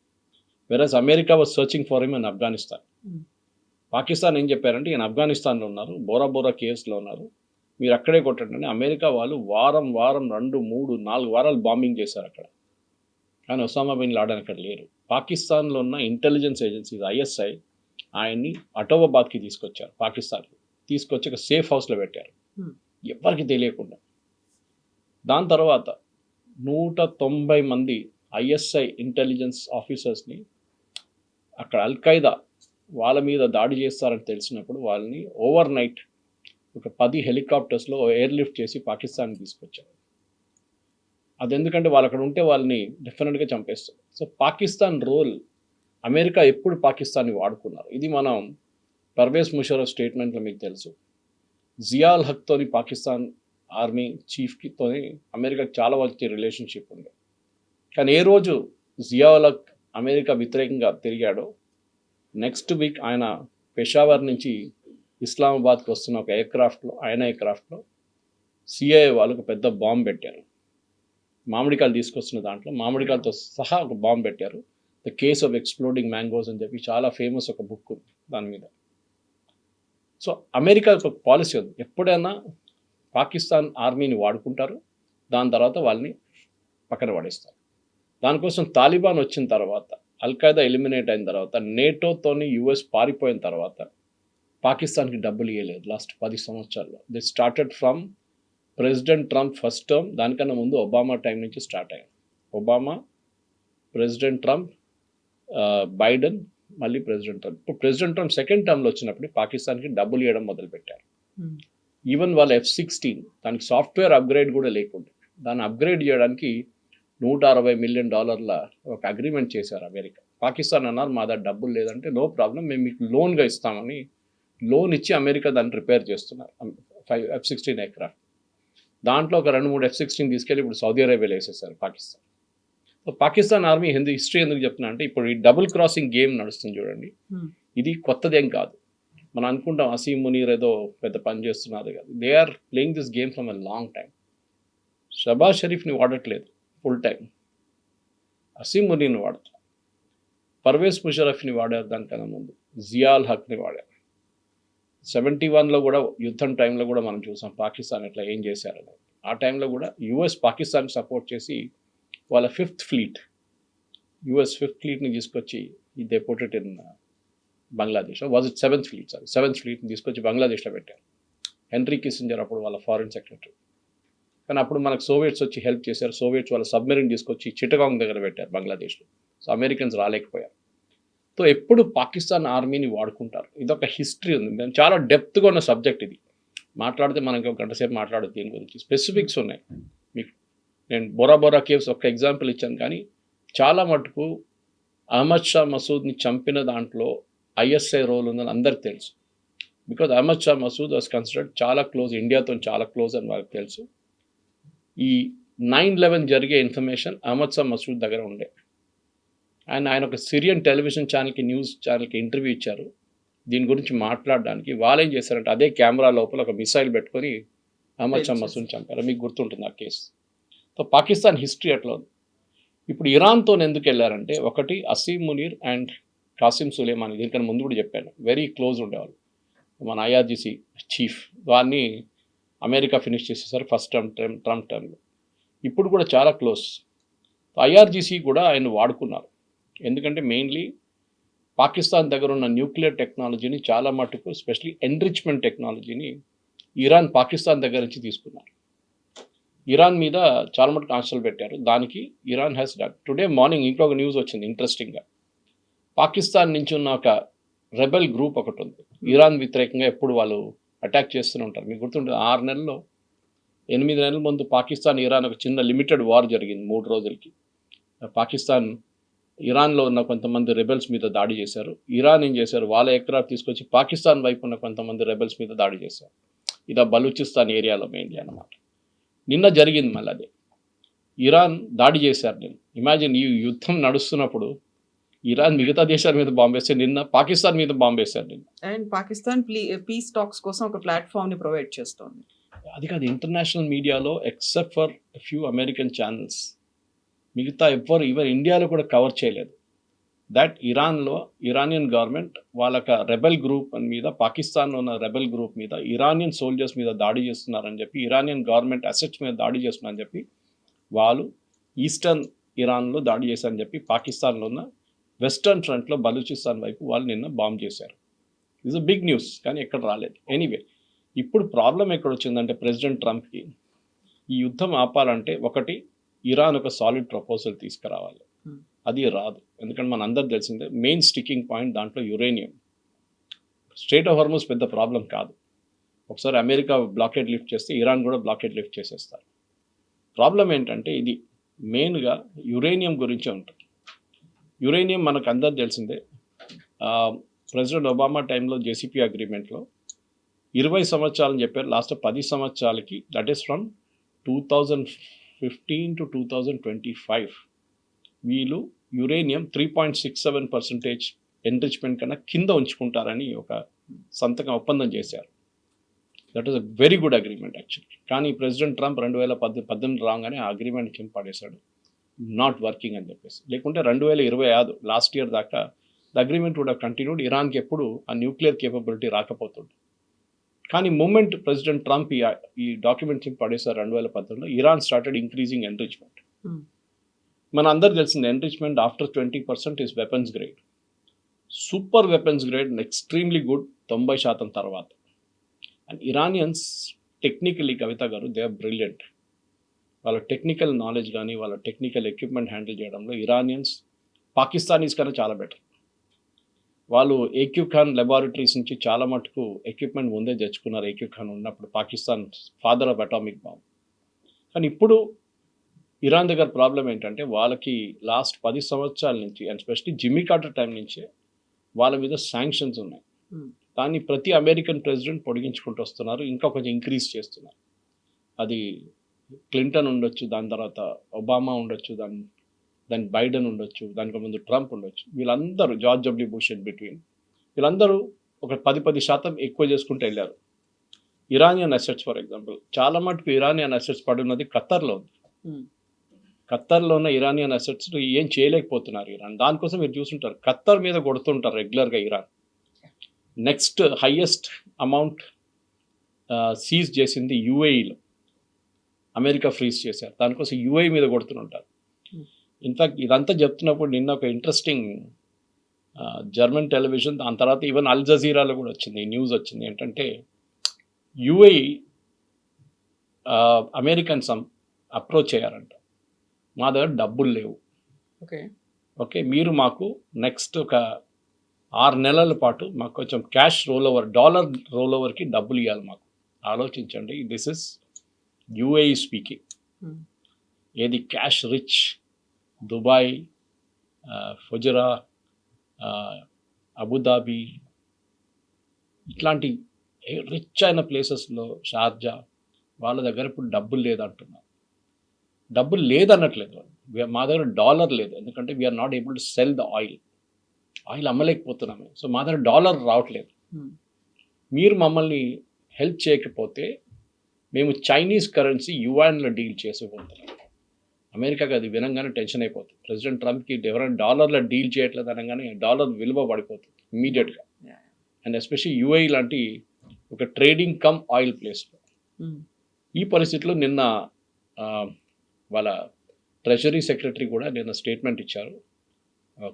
Versus America was searching for him in Afghanistan. Hmm. Pakistan ఏం చెప్పారంటే ఈయన ఆఫ్ఘనిస్తాన్లో ఉన్నారు, బోరా బోరా కేవ్స్లో ఉన్నారు, మీరు అక్కడే కొట్టండి అని అమెరికా వాళ్ళు వారం 2, 3, 4 వారాలు బాంబింగ్ చేశారు అక్కడ. కానీ ఒసామా బిన్ లాడెన్ అక్కడ లేరు. పాకిస్తాన్లో ఉన్న ఇంటెలిజెన్స్ ఏజెన్సీస్ ఐఎస్ఐ ఆయన్ని అటోబాబాద్కి తీసుకొచ్చారు, పాకిస్తాన్కి తీసుకొచ్చి ఒక సేఫ్ హౌస్లో పెట్టారు, ఎవరికి తెలియకుండా. దాని తర్వాత 190 మంది ఐఎస్ఐ ఇంటెలిజెన్స్ ఆఫీసర్స్ని అక్కడ అల్ఖైదా వాళ్ళ మీద దాడి చేస్తారని తెలిసినప్పుడు వాళ్ళని ఓవర్ నైట్ ఒక 10 హెలికాప్టర్స్లో ఎయిర్ లిఫ్ట్ చేసి పాకిస్తాన్కి తీసుకొచ్చారు. అది ఎందుకంటే వాళ్ళు అక్కడ ఉంటే వాళ్ళని డెఫినెట్గా చంపేస్తారు. సో పాకిస్తాన్ రోల్, అమెరికా ఎప్పుడు పాకిస్తాన్ని వాడుకున్నారు, ఇది మనం పర్వేజ్ ముషర్రఫ్ స్టేట్మెంట్లో మీకు తెలుసు. జియాల్ హక్తోని పాకిస్తాన్ ఆర్మీ చీఫ్తోని అమెరికాకి చాలా మంచి రిలేషన్షిప్ ఉంది. కానీ ఏ రోజు జియాల్ హక్ అమెరికా వ్యతిరేకంగా తిరిగాడో నెక్స్ట్ వీక్ ఆయన పెషావర్ నుంచి ఇస్లామాబాద్కి వస్తున్న ఒక ఎయిర్క్రాఫ్ట్లో సిఐఏ వాళ్ళు ఒక పెద్ద బాంబు పెట్టారు. మామిడికాయలు తీసుకొస్తున్న దాంట్లో మామిడికాయలతో సహా ఒక బాంబు పెట్టారు. The case of exploding mangoes అని చెప్పి చాలా ఫేమస్ ఒక బుక్ ఉంది దాని మీద. సో అమెరికా ఒక పాలసీ ఉంది, ఎప్పుడైనా పాకిస్తాన్ ఆర్మీని వాడుకుంటారు, దాని తర్వాత వాళ్ళని పక్కన పడేస్తారు. దానికోసం తాలిబాన్ వచ్చిన తర్వాత, అల్ఖైదా ఎలిమినేట్ అయిన తర్వాత, నేటోతోని యుఎస్ పారిపోయిన తర్వాత పాకిస్తాన్కి డబ్బులు ఇవ్వలేదు లాస్ట్ 10 సంవత్సరాల్లో. The started from president Trump first term, దానికన్నా ముందు ఒబామా టైం నుంచి స్టార్ట్ అయ్యాయి. ఒబామా, ప్రెసిడెంట్ ట్రంప్, బైడెన్, మళ్ళీ ప్రెసిడెంట్ ట్రంప్. ఇప్పుడు ప్రెసిడెంట్ ట్రంప్ సెకండ్ టర్మ్లో వచ్చినప్పుడు పాకిస్తాన్కి డబ్బులు ఇవ్వడం మొదలుపెట్టారు. ఈవెన్ వాళ్ళ F-16 దానికి సాఫ్ట్వేర్ అప్గ్రేడ్ కూడా లేకుండా దాన్ని అప్గ్రేడ్ చేయడానికి $160 మిలియన్ ఒక అగ్రిమెంట్ చేశారు అమెరికా. పాకిస్తాన్ అన్నారు మా దగ్గర డబ్బులు లేదంటే నో ప్రాబ్లం, మేము మీకు లోన్గా ఇస్తామని లోన్ ఇచ్చి అమెరికా దాన్ని రిపేర్ చేస్తున్నారు, 5 F-16 ఎయిర్క్రాఫ్ట్. దాంట్లో ఒక 2-3 F-16 తీసుకెళ్ళి ఇప్పుడు సౌదీ అరేబియాలో వేసేసారు Pakistan. So Pakistan army history ఎందుకు చెప్తున్నా అంటే ఇప్పుడు ఈ డబుల్ క్రాసింగ్ గేమ్ నడుస్తుంది చూడండి, ఇది కొత్తదేం కాదు. మనం అనుకుంటాం అసీం మునీర్ ఏదో పెద్ద పని చేస్తున్నారు కాదు, they are playing this game from a long time. Shehbaz షరీఫ్ని వాడట్లేదు ఫుల్ టైం, అసీం మునీర్ని వాడతారు, పర్వేజ్ ముషర్రఫ్ని వాడారు, దానికన్నా ముందు జియాల్ హక్ని వాడారు. 71లో కూడా యుద్ధం టైంలో కూడా మనం చూసాం పాకిస్తాన్ ఎట్లా ఏం చేశారని. ఆ టైంలో కూడా యుఎస్ పాకిస్తాన్ సపోర్ట్ చేసి వాళ్ళ 5th ఫ్లీట్, యుఎస్ 5th ఫ్లీట్ని తీసుకొచ్చి they put it in Bangladesh, was it 7th fleet, 7th ఫ్లీట్ని తీసుకొచ్చి బంగ్లాదేశ్లో పెట్టారు. హెన్రీ కిస్సింజర్ అప్పుడు వాళ్ళ ఫారిన్ సెక్రటరీ. కానీ అప్పుడు మనకు సోవియట్స్ వచ్చి హెల్ప్ చేశారు. సోవియట్స్ వాళ్ళ సబ్మెరీన్ తీసుకొచ్చి చిట్టగాంగ్ దగ్గర పెట్టారు బంగ్లాదేశ్లో. సో అమెరికన్స్ రాలేకపోయారు. సో ఎప్పుడు పాకిస్తాన్ ఆర్మీని వాడుకుంటారు, ఇదొక హిస్టరీ ఉంది. మేము చాలా డెప్త్గా ఉన్న సబ్జెక్ట్ ఇది, మాట్లాడితే మనకి ఒక గంట సేపు మాట్లాడదు దీని గురించి. స్పెసిఫిక్స్ ఉన్నాయి మీకు. నేను బోరా బోరా కేవ్స్ ఒక ఎగ్జాంపుల్ ఇచ్చాను, కానీ చాలా మటుకు అహ్మద్ షా మసూద్ని చంపిన దాంట్లో ఐఎస్ఐ రోల్ ఉందని అందరికి తెలుసు. Because Ahmad Shah Massoud was considered చాలా క్లోజ్, ఇండియాతో చాలా క్లోజ్ అని వాళ్ళకి తెలుసు. ఈ 9/11 జరిగే ఇన్ఫర్మేషన్ అహ్మద్ షా మసూద్ దగ్గర ఉండే. ఆయన ఒక సిరియన్ టెలివిజన్ ఛానల్కి, న్యూస్ ఛానల్కి ఇంటర్వ్యూ ఇచ్చారు దీని గురించి మాట్లాడడానికి. వాళ్ళు ఏం చేశారంటే అదే కెమెరా లోపల ఒక మిసైల్ పెట్టుకొని అహ్మద్ షా మసూద్ని చంపారు. మీకు గుర్తుంటుంది ఆ కేసు. సో పాకిస్తాన్ హిస్టరీ అట్లా ఉంది. ఇప్పుడు ఇరాన్తో ఎందుకు వెళ్ళారంటే, ఒకటి అసీం మునీర్ అండ్ కాసిం సులేమాని, దీనికన్నా ముందు కూడా చెప్పాను, వెరీ క్లోజ్ ఉండేవాళ్ళు. మన IRGC చీఫ్, వారిని అమెరికా ఫినిష్ చేసేసారు ఫస్ట్ ట్రంప్ టర్మ్లో. ఇప్పుడు కూడా చాలా క్లోజ్. IRGC కూడా ఆయన వాడుకున్నారు. ఎందుకంటే మెయిన్లీ పాకిస్తాన్ దగ్గర ఉన్న న్యూక్లియర్ టెక్నాలజీని చాలా మటుకు, ఎస్పెషలీ ఎన్రిచ్మెంట్ టెక్నాలజీని ఇరాన్ పాకిస్తాన్ దగ్గర నుంచి తీసుకున్నారు. ఇరాన్ మీద చాలా మటుకు ఆశలు పెట్టారు. దానికి Iran has done. Today morning ఇంకొక న్యూస్ వచ్చింది ఇంట్రెస్టింగ్గా. పాకిస్తాన్ నుంచి ఉన్న ఒక రెబెల్ గ్రూప్ ఒకటి ఉంది, ఇరాన్ వ్యతిరేకంగా ఎప్పుడు వాళ్ళు అటాక్ చేస్తూనే ఉంటారు. మీకు గుర్తుంటుంది 8 నెలల ముందు పాకిస్తాన్ ఇరాన్ ఒక చిన్న లిమిటెడ్ వార్ జరిగింది 3 రోజులకి. పాకిస్తాన్ ఇరాన్లో ఉన్న కొంతమంది రెబెల్స్ మీద దాడి చేశారు. ఇరాన్ ఏం చేశారు, వాళ్ళ ఎయిర్క్రాఫ్ట్ తీసుకొచ్చి పాకిస్తాన్ వైపు ఉన్న కొంతమంది రెబెల్స్ మీద దాడి చేశారు. ఇది బలూచిస్తాన్ ఏరియాలో మెయిన్లీ అన్నమాట. నిన్న జరిగింది మళ్ళీ అదే, ఇరాన్ దాడి చేశారు. నేను ఇమాజిన్, ఈ యుద్ధం నడుస్తున్నప్పుడు ఇరాన్ మిగతా దేశాల మీద బాంబు వేస్తే, నిన్న పాకిస్తాన్ మీద బాంబు వేశారు. నిన్న అండ్ పాకిస్తాన్ పీస్ టాక్స్ కోసం ఒక ప్లాట్ఫామ్ని ప్రొవైడ్ చేస్తోంది. అది కాదు, ఇంటర్నేషనల్ మీడియాలో except for few American channels మిగతా ఎవ్వరు ఈవెన్ ఇండియాలో కూడా కవర్ చేయలేదు. దట్ ఇరానియన్ గవర్నమెంట్ వాళ్ళక రెబెల్ గ్రూప్ మీద, పాకిస్తాన్లో ఉన్న రెబెల్ గ్రూప్ మీద, ఇరానియన్ సోల్జర్స్ మీద దాడి చేస్తున్నారని చెప్పి, ఇరానియన్ గవర్నమెంట్ అసెట్స్ మీద దాడి చేస్తున్నారని చెప్పి వాళ్ళు ఈస్టర్న్ ఇరాన్లో దాడి చేశారని చెప్పి పాకిస్తాన్లో ఉన్న వెస్టర్న్ ఫ్రంట్లో బలూచిస్తాన్ వైపు వాళ్ళు నిన్న బాంబ్ చేశారు. ఇట్స్ అ బిగ్ న్యూస్, కానీ ఎక్కడ రాలేదు. ఎనీవే, ఇప్పుడు ప్రాబ్లం ఎక్కడ వచ్చిందంటే ప్రెసిడెంట్ ట్రంప్కి ఈ యుద్ధం ఆపాలంటే ఒకటి ఇరాన్ ఒక సాలిడ్ ప్రపోజల్ తీసుకురావాలి. అది రాదు, ఎందుకంటే మన అందరు తెలిసిందే మెయిన్ స్టిక్కింగ్ పాయింట్ దాంట్లో యురేనియం. స్ట్రైట్ ఆఫ్ హార్మోస్ పెద్ద ప్రాబ్లం కాదు, ఒకసారి అమెరికా బ్లాకేడ్ లిఫ్ట్ చేస్తే ఇరాన్ కూడా బ్లాకేడ్ లిఫ్ట్ చేసేస్తారు. ప్రాబ్లం ఏంటంటే ఇది మెయిన్గా యురేనియం గురించే ఉంటుంది. యురేనియం మనకు అందరు తెలిసిందే, ప్రెసిడెంట్ ఒబామా టైంలో జేసీపీ అగ్రిమెంట్లో 20 సంవత్సరాలని చెప్పారు, లాస్ట్ 10 సంవత్సరాలకి, దట్ ఈస్ ఫ్రమ్ 2015 to 2025 వీళ్ళు యురేనియం 3.67% ఎన్రిచ్మెంట్ కన్నా కింద ఉంచుకుంటారని ఒక సంతకం ఒప్పందం చేశారు. That is a very good agreement actually. కానీ ప్రెసిడెంట్ ట్రంప్ 2018 రాగానే ఆ అగ్రిమెంట్ కింద పడేశాడు, నాట్ వర్కింగ్ అని చెప్పేసి. లేకుంటే 2025 లాస్ట్ ఇయర్ దాకా the agreement would have continued. ఇరాన్కి ఎప్పుడు ఆ న్యూక్లియర్ కేపబిలిటీ రాకపోతుంది. కానీ మూమెంట్ ప్రెసిడెంట్ ట్రంప్ ఈ డాక్యుమెంట్ కింద పడేశారు 2018లో, ఇరాన్ స్టార్టెడ్ ఇంక్రీజింగ్ ఎన్రిచ్మెంట్. మన అందరు తెలిసింది enrichment after 20% is weapons grade, super weapons grade, extremely good 90% తర్వాత. And Iranians technically, Kavitha garu, they are brilliant. వాళ్ళ టెక్నికల్ నాలెడ్జ్ కానీ వాళ్ళ టెక్నికల్ ఎక్విప్మెంట్ హ్యాండిల్ చేయడంలో ఇరానియన్స్ పాకిస్తానీస్ కన్నా చాలా బెటర్. వాళ్ళు ఏక్యూ ఖాన్ లెబారెటరీస్ నుంచి చాలా మటుకు ఎక్విప్మెంట్ ముందే తెచ్చుకున్నారు ఏక్యూ ఖాన్ ఉన్నప్పుడు, Pakistan father of atomic bomb. కానీ ఇప్పుడు ఇరాన్ దగ్గర ప్రాబ్లం ఏంటంటే వాళ్ళకి లాస్ట్ 10 సంవత్సరాల నుంచి, and specially Jimmy Carter time నుంచే వాళ్ళ మీద శాంక్షన్స్ ఉన్నాయి. దాన్ని ప్రతి అమెరికన్ ప్రెసిడెంట్ పొడిగించుకుంటూ వస్తున్నారు, ఇంకా కొంచెం ఇంక్రీజ్ చేస్తున్నారు. అది క్లింటన్ ఉండొచ్చు, దాని తర్వాత ఒబామా ఉండొచ్చు, దాని బైడెన్ ఉండొచ్చు, దానికి ముందు ట్రంప్ ఉండొచ్చు. వీళ్ళందరూ, George W bush in between, వీళ్ళందరూ ఒక 10% ఎక్కువ చేసుకుంటూ వెళ్ళారు. ఇరానియన్ అసెట్స్ ఫర్ ఎగ్జాంపుల్, చాలా మటుకు ఇరానియన్ అసెట్స్ పడున్నది ఖత్తర్లో ఉంది. ఖత్తర్లో ఉన్న ఇరానియన్ అసెట్స్ ఏం చేయలేకపోతున్నారు ఇరాన్. దానికోసం మీరు చూస్తుంటారు ఖత్తర్ మీద కొడుతుంటారు రెగ్యులర్గా Iran. Next highest amount seize చేసింది యుఏఈలో, అమెరికా ఫ్రీజ్ చేశారు, దానికోసం యుఏఈ మీద కొడుతుంటారు. ఇన్ఫ్యాక్ట్ ఇదంతా చెప్తున్నప్పుడు నిన్న ఒక ఇంట్రెస్టింగ్ జర్మన్ టెలివిజన్, దాని తర్వాత ఈవెన్ అల్ జజీరాలో కూడా వచ్చింది న్యూస్ వచ్చింది. ఏంటంటే యుఏఈ అమెరికన్స్ అప్రోచ్ అయ్యారంట, మా దగ్గర డబ్బులు లేవు, ఓకే మీరు మాకు నెక్స్ట్ ఒక 6 నెలల పాటు మాకు కొంచెం క్యాష్ డాలర్ రోల్ ఓవర్కి డబ్బులు ఇవ్వాలి మాకు. ఆలోచించండి, దిస్ ఇస్ యుఏఈ స్పీకింగ్. ఏది క్యాష్ రిచ్ దుబాయ్, ఫుజరా, అబుదాబి, ఇట్లాంటి రిచ్ అయిన ప్లేసెస్లో, షార్జా, వాళ్ళ దగ్గర ఇప్పుడు డబ్బులు లేదంటున్నారు. డబ్బులు లేదన్నట్లేదు, మా దగ్గర డాలర్ లేదు, ఎందుకంటే we're not able to sell the oil అమ్మలేకపోతున్నాము. సో మా దగ్గర డాలర్ రావట్లేదు, మీరు మమ్మల్ని హెల్ప్ చేయకపోతే మేము చైనీస్ కరెన్సీ యువాన్లో డీల్ చేసిపోతున్నాం. అమెరికాకి అది వినంగానే టెన్షన్ అయిపోతుంది. ప్రెసిడెంట్ ట్రంప్కి ఎవరైనా డాలర్లో డీల్ చేయట్లేదు అనగానే డాలర్ విలువ పడిపోతుంది ఇమీడియట్గా. అండ్ ఎస్పెషల్లీ యుఏఈ లాంటి ఒక ట్రేడింగ్ కమ్ ఆయిల్ ప్లేస్లో. ఈ పరిస్థితిలో నిన్న వాళ్ళ ట్రెజరీ సెక్రటరీ కూడా నిన్న స్టేట్మెంట్ ఇచ్చారు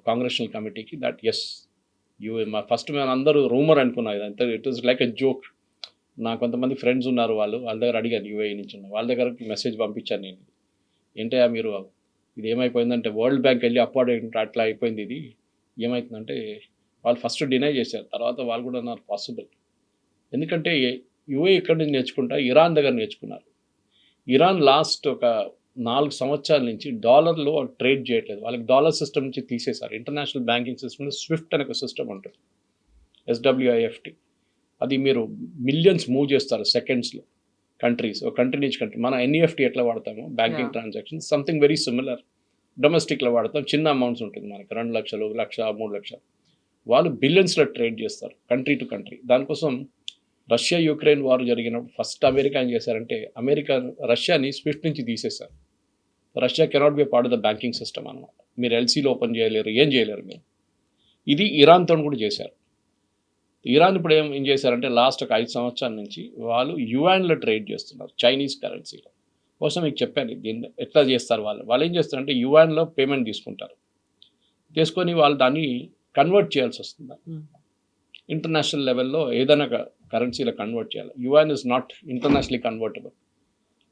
కాంగ్రెషనల్ కమిటీకి, దట్ ఎస్ ఫస్ట్ మేము అందరూ రూమర్ అనుకున్నాం, ఇదంతా it is like a joke. నా కొంతమంది ఫ్రెండ్స్ ఉన్నారు, వాళ్ళ దగ్గర అడిగాను, యుఏఈ నుంచి ఉన్న వాళ్ళ దగ్గరకు మెసేజ్ పంపించాను నేను, ఏంటయ్యా మీరు ఇది ఏమైపోయిందంటే వరల్డ్ బ్యాంక్ వెళ్ళి అప్వార్డ్ అట్లా అయిపోయింది, ఇది ఏమవుతుందంటే వాళ్ళు ఫస్ట్ డినై చేశారు, తర్వాత వాళ్ళు కూడా అన్నారు పాసిబుల్. ఎందుకంటే యుఏఈ ఎక్కడి నుంచి నేర్చుకుంటా, ఇరాన్ దగ్గర నేర్చుకున్నారు. ఇరాన్ లాస్ట్ ఒక 4 సంవత్సరాల నుంచి డాలర్లో ట్రేడ్ చేయట్లేదు, వాళ్ళకి డాలర్ సిస్టమ్ నుంచి తీసేశారు. ఇంటర్నేషనల్ బ్యాంకింగ్ సిస్టమ్లో స్విఫ్ట్ అనే ఒక సిస్టమ్ ఉంటుంది, SWIFT. అది మీరు మిలియన్స్ మూవ్ చేస్తారు సెకండ్స్లో, కంట్రీస్, ఒక కంట్రీ నుంచి కంట్రీ. మన NEFT ఎట్లా వాడతామో banking transaction, something very similar. డొమెస్టిక్లో వాడతాం, చిన్న అమౌంట్స్ ఉంటుంది మనకి, 2 లక్షలు, 1 లక్ష, 3 లక్షలు. వాళ్ళు బిలియన్స్లో ట్రేడ్ చేస్తారు కంట్రీ టు కంట్రీ. దానికోసం రష్యా యుక్రెయిన్ వార్ జరిగినప్పుడు ఫస్ట్ అమెరికా ఏం చేశారంటే, రష్యాని స్విఫ్ట్ నుంచి తీసేశారు. Russia cannot be part of the banking system అనమాట. మీరు LCలో ఓపెన్ చేయలేరు, ఏం చేయలేరు మీరు. ఇది ఇరాన్తో కూడా చేశారు. ఇరాన్ ఇప్పుడు ఏం చేశారంటే లాస్ట్ ఒక 5 సంవత్సరాల నుంచి వాళ్ళు యువాన్లో ట్రేడ్ చేస్తున్నారు, చైనీస్ కరెన్సీలో. కోసం మీకు చెప్పాను దీన్ని ఎట్లా చేస్తారు వాళ్ళు ఏం చేస్తారంటే యువాన్లో పేమెంట్ తీసుకుంటారు, తీసుకొని వాళ్ళు దాన్ని కన్వర్ట్ చేయాల్సి వస్తుంది. ఇంటర్నేషనల్ లెవెల్లో ఏదైనా కరెన్సీలో కన్వర్ట్ చేయాలి. Yuan is not internationally convertible.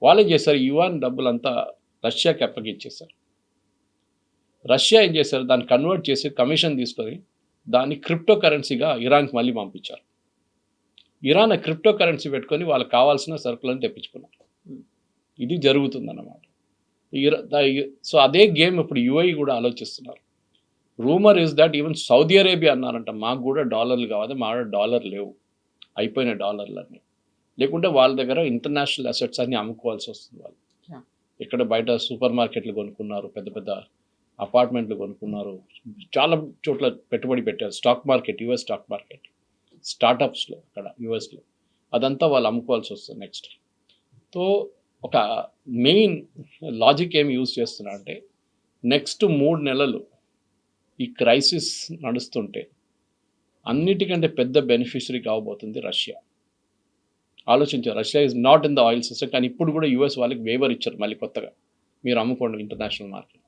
వాళ్ళు ఏం చేస్తారు, యువాన్ డబ్బులంతా రష్యాకి అప్పగించేశారు. రష్యా ఏం చేశారు, దాన్ని కన్వర్ట్ చేసి కమిషన్ తీసుకొని దాన్ని క్రిప్టో కరెన్సీగా ఇరాన్కి మళ్ళీ పంపించారు. ఇరాన్ క్రిప్టో కరెన్సీ పెట్టుకొని వాళ్ళకి కావాల్సిన సరుకులను తెప్పించుకున్నారు. ఇది జరుగుతుందన్నమాట. సో అదే గేమ్ ఇప్పుడు యుఏఈ కూడా ఆలోచిస్తున్నారు. Rumour is that even Saudi Arabia అన్నారంట, మాకు కూడా డాలర్లు కావాలి, మా డాలర్ లేవు, అయిపోయిన డాలర్లన్నీ. లేకుంటే వాళ్ళ దగ్గర ఇంటర్నేషనల్ అసెట్స్ అన్ని అమ్ముకోవాల్సి వస్తుంది. వాళ్ళు ఇక్కడ బయట సూపర్ మార్కెట్లు కొనుక్కున్నారు, పెద్ద పెద్ద అపార్ట్మెంట్లు కొనుక్కున్నారు, చాలా చోట్ల పెట్టుబడి పెట్టారు. Stock market, US stock market, స్టార్టప్స్లో అక్కడ యుఎస్లో, అదంతా వాళ్ళు అమ్ముకోవాల్సి వస్తుంది నెక్స్ట్. సో ఒక మెయిన్ లాజిక్ ఏమి యూజ్ చేస్తున్నారంటే నెక్స్ట్ 3 నెలలు ఈ క్రైసిస్ నడుస్తుంటే అన్నిటికంటే పెద్ద బెనిఫిషరీ కావబోతుంది రష్యా. ఆలోచించారు, Russia is not in the oil system, కానీ ఇప్పుడు కూడా యుఎస్ వాళ్ళకి వేవర్ ఇచ్చారు మళ్ళీ కొత్తగా, మీరు అమ్ముకోండి ఇంటర్నేషనల్ మార్కెట్.